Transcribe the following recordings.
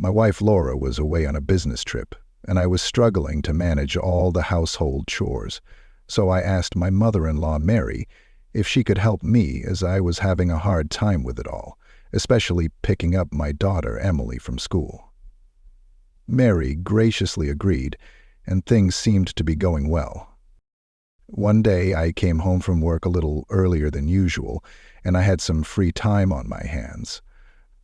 My wife Laura was away on a business trip, and I was struggling to manage all the household chores, so I asked my mother-in-law Mary if she could help me as I was having a hard time with it all, especially picking up my daughter Emily from school. Mary graciously agreed, and things seemed to be going well. One day I came home from work a little earlier than usual, and I had some free time on my hands.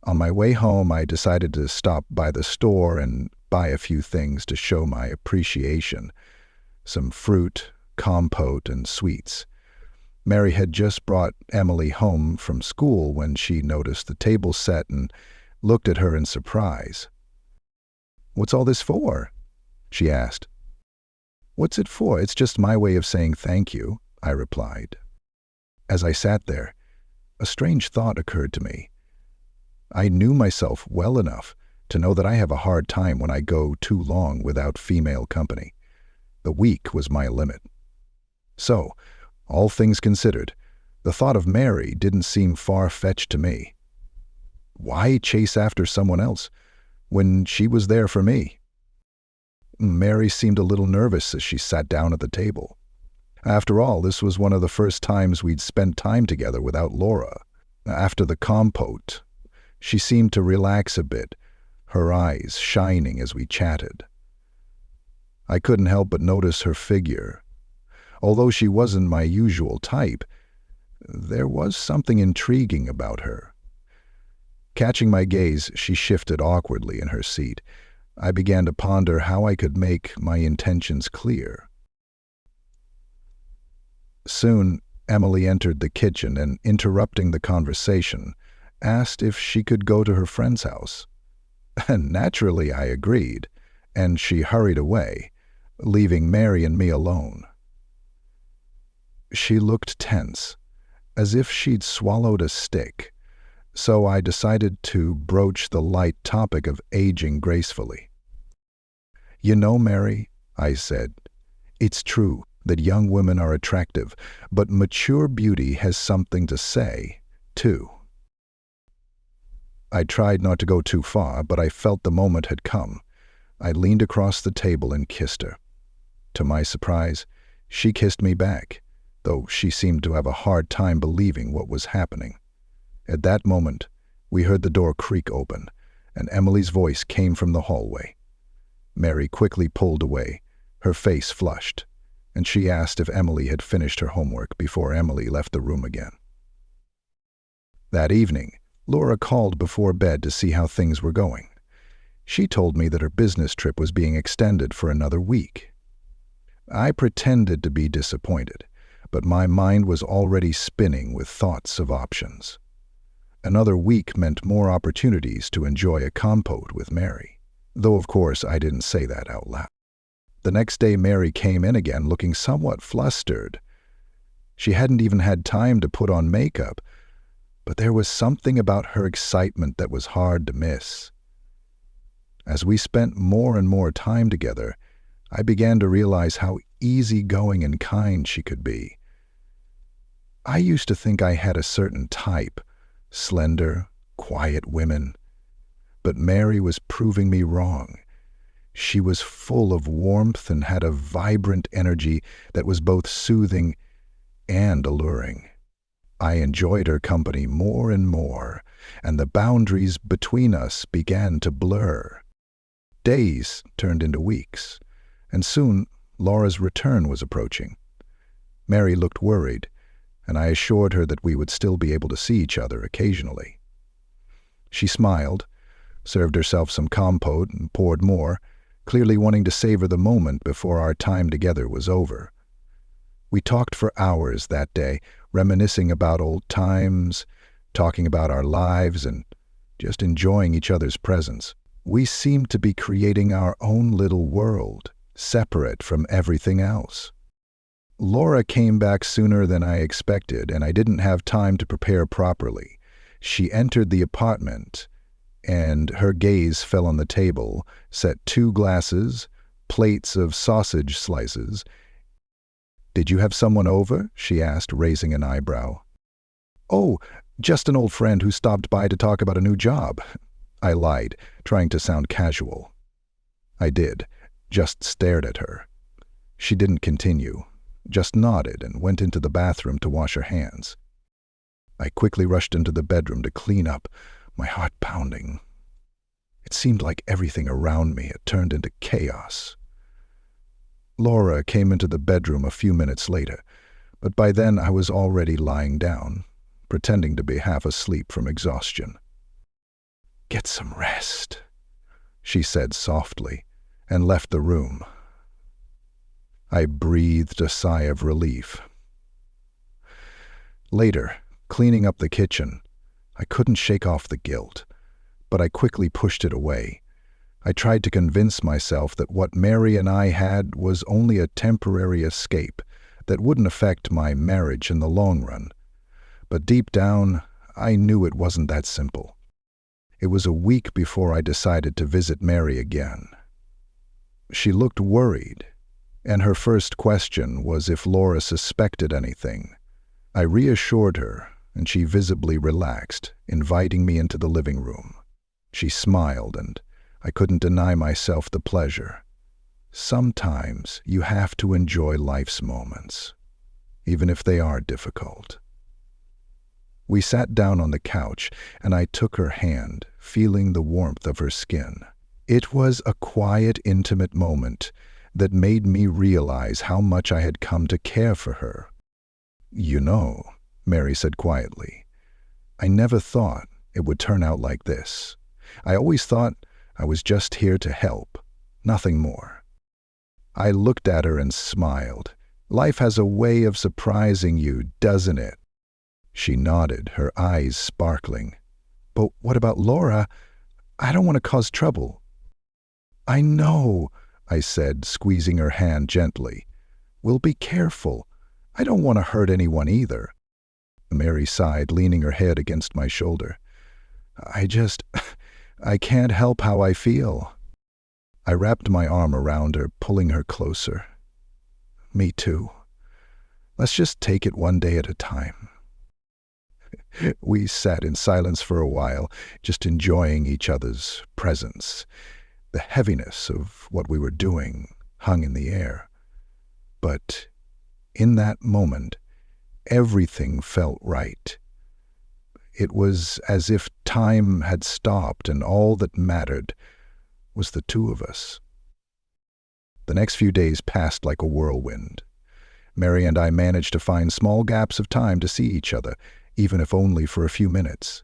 On my way home, I decided to stop by the store and buy a few things to show my appreciation. Some fruit, compote, and sweets. Mary had just brought Emily home from school when she noticed the table set and looked at her in surprise. "What's all this for?" she asked. "What's it for? It's just my way of saying thank you," I replied. As I sat there, a strange thought occurred to me. I knew myself well enough to know that I have a hard time when I go too long without female company. The week was my limit. So, all things considered, the thought of Mary didn't seem far-fetched to me. Why chase after someone else when she was there for me? Mary seemed a little nervous as she sat down at the table. After all, this was one of the first times we'd spent time together without Laura. After the compote, she seemed to relax a bit, her eyes shining as we chatted. I couldn't help but notice her figure. Although she wasn't my usual type, there was something intriguing about her. Catching my gaze, she shifted awkwardly in her seat. I began to ponder how I could make my intentions clear. Soon, Emily entered the kitchen and, interrupting the conversation, asked if she could go to her friend's house. And naturally, I agreed, and she hurried away, leaving Mary and me alone. She looked tense, as if she'd swallowed a stick, so I decided to broach the light topic of aging gracefully. "You know, Mary," I said, "it's true that young women are attractive, but mature beauty has something to say, too." I tried not to go too far, but I felt the moment had come. I leaned across the table and kissed her. To my surprise, she kissed me back, though she seemed to have a hard time believing what was happening. At that moment, we heard the door creak open, and Emily's voice came from the hallway. Mary quickly pulled away, her face flushed, and she asked if Emily had finished her homework before Emily left the room again. That evening, Laura called before bed to see how things were going. She told me that her business trip was being extended for another week. I pretended to be disappointed, but my mind was already spinning with thoughts of options. Another week meant more opportunities to enjoy a compote with Mary, though of course I didn't say that out loud. The next day Mary came in again looking somewhat flustered. She hadn't even had time to put on makeup, but there was something about her excitement that was hard to miss. As we spent more and more time together, I began to realize how easygoing and kind she could be. I used to think I had a certain type, slender, quiet women, but Mary was proving me wrong. She was full of warmth and had a vibrant energy that was both soothing and alluring. I enjoyed her company more and more, and the boundaries between us began to blur. Days turned into weeks, and soon Laura's return was approaching. Mary looked worried, and I assured her that we would still be able to see each other occasionally. She smiled, served herself some compote, and poured more, clearly wanting to savor the moment before our time together was over. We talked for hours that day, reminiscing about old times, talking about our lives, and just enjoying each other's presence. We seemed to be creating our own little world, separate from everything else. Laura came back sooner than I expected, and I didn't have time to prepare properly. She entered the apartment, and her gaze fell on the table, set 2 glasses, plates of sausage slices. "Did you have someone over?" she asked, raising an eyebrow. "Oh, just an old friend who stopped by to talk about a new job," I lied, trying to sound casual. I did, just stared at her. She didn't continue, just nodded and went into the bathroom to wash her hands. I quickly rushed into the bedroom to clean up, my heart pounding. It seemed like everything around me had turned into chaos. Laura came into the bedroom a few minutes later, but by then I was already lying down, pretending to be half asleep from exhaustion. "Get some rest," she said softly, and left the room. I breathed a sigh of relief. Later, cleaning up the kitchen, I couldn't shake off the guilt, but I quickly pushed it away. I tried to convince myself that what Mary and I had was only a temporary escape that wouldn't affect my marriage in the long run. But deep down, I knew it wasn't that simple. It was a week before I decided to visit Mary again. She looked worried, and her first question was if Laura suspected anything. I reassured her, and she visibly relaxed, inviting me into the living room. She smiled, and I couldn't deny myself the pleasure. Sometimes you have to enjoy life's moments, even if they are difficult. We sat down on the couch, and I took her hand, feeling the warmth of her skin. It was a quiet, intimate moment that made me realize how much I had come to care for her. "You know," Mary said quietly, "I never thought it would turn out like this. I always thought I was just here to help, nothing more." I looked at her and smiled. "Life has a way of surprising you, doesn't it?" She nodded, her eyes sparkling. "But what about Laura? I don't want to cause trouble." "I know," I said, squeezing her hand gently. "We'll be careful. I don't want to hurt anyone either." Mary sighed, leaning her head against my shoulder. I can't help how I feel." I wrapped my arm around her, pulling her closer. "Me too. Let's just take it one day at a time." We sat in silence for a while, just enjoying each other's presence. The heaviness of what we were doing hung in the air. But in that moment, everything felt right. It was as if time had stopped and all that mattered was the two of us. The next few days passed like a whirlwind. Mary and I managed to find small gaps of time to see each other, even if only for a few minutes.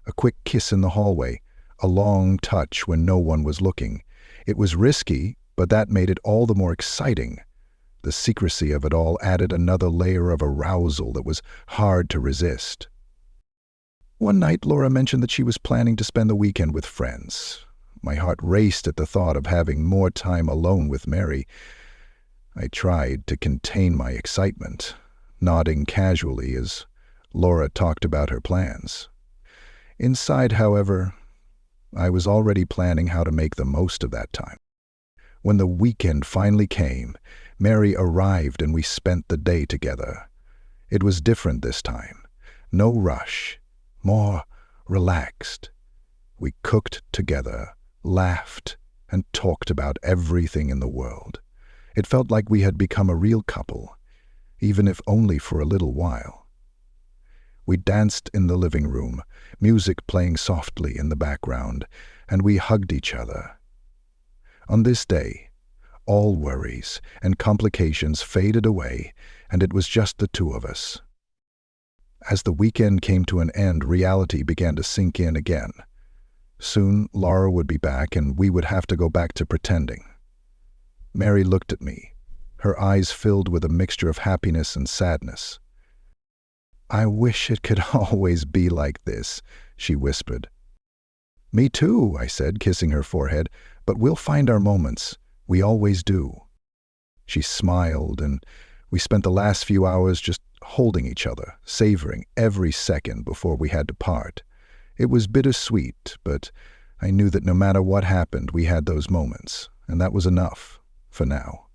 A quick kiss in the hallway, a long touch when no one was looking. It was risky, but that made it all the more exciting. The secrecy of it all added another layer of arousal that was hard to resist. One night, Laura mentioned that she was planning to spend the weekend with friends. My heart raced at the thought of having more time alone with Mary. I tried to contain my excitement, nodding casually as Laura talked about her plans. Inside, however, I was already planning how to make the most of that time. When the weekend finally came, Mary arrived and we spent the day together. It was different this time. No rush. More relaxed. We cooked together, laughed, and talked about everything in the world. It felt like we had become a real couple, even if only for a little while. We danced in the living room, music playing softly in the background, and we hugged each other. On this day, all worries and complications faded away, and it was just the two of us. As the weekend came to an end, reality began to sink in again. Soon, Laura would be back, and we would have to go back to pretending. Mary looked at me, her eyes filled with a mixture of happiness and sadness. "I wish it could always be like this," she whispered. "Me too," I said, kissing her forehead, "but we'll find our moments. We always do." She smiled, and we spent the last few hours just holding each other, savoring every second before we had to part. It was bittersweet, but I knew that no matter what happened, we had those moments, and that was enough for now.